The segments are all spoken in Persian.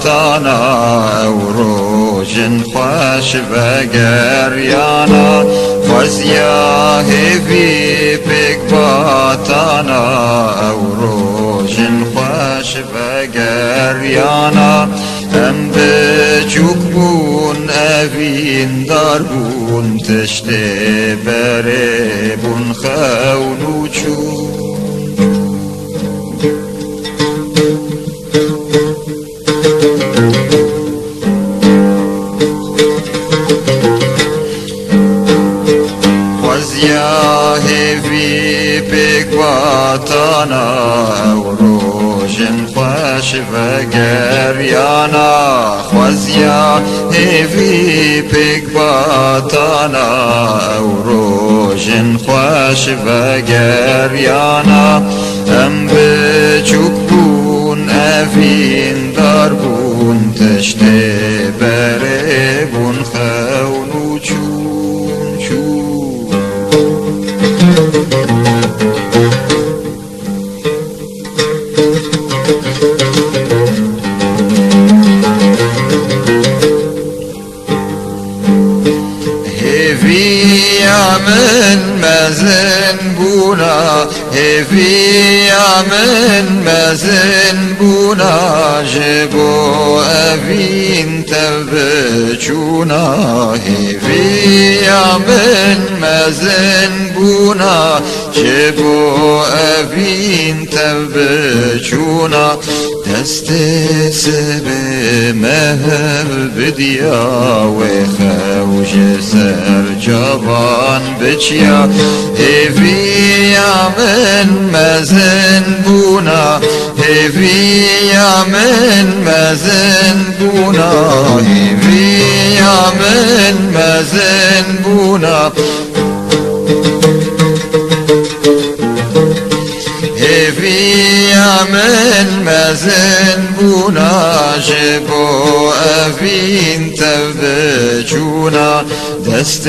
باتانا او روژن خوش بگریانا خوزیا هیوی پک باتانا او روژن خوش بگریانا ام بچوک بون اوین دار بون تشته بره بون خونو چون خوزیا هیوی پک باتانا او روژن خوش بگریانا خوزیا هیوی پک باتانا او روژن خوش بگریانا ام بچوک بون اوین دار بون تشته بره بون خونو چون چون هیویا من مزن بونا هیویا من مزن بونا جبو اوین تبچونا هیویا من مزن بونا جبو اوین تبچونا دست سبه مهر بدیا و خوش سر جوان بچیا هیویا من مزن بونا هیویا من مزن بونا هیویا من مزن بونا هیویا من مزن بونا جبو اوین تبچونا دست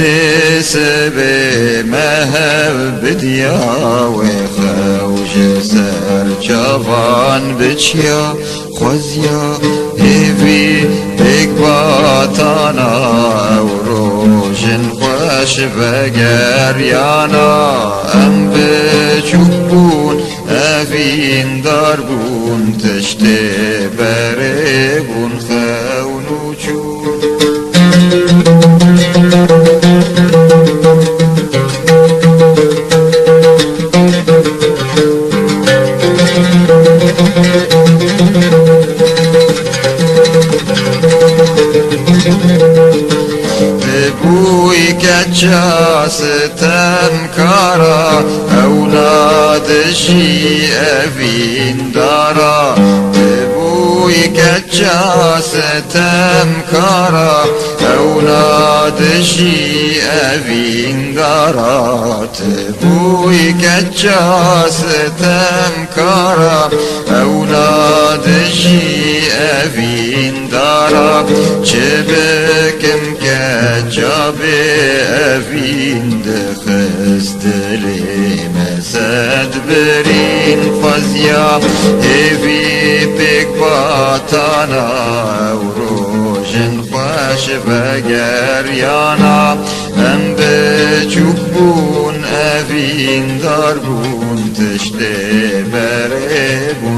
سبه مهر بدیا و خوش سر جوان بچیا خوزیا هیوی پک باتانا او روژن خوش بگریانا ام بچوک بون اوین دار بون تشته بره بون خونو چون بوی کچا ستم کارا اولادشی اوین دارا بوی کچا ستم کارا اولادشی اوین دارا بوی کچا ستم کارا اولادشی اوین دارا چه بکم کچا به اوین دخست مسد برین خوزیا هیوی پک باتانا او روژن خوش بگریانا ام بچوک بون اوین دار بون تشته بره بون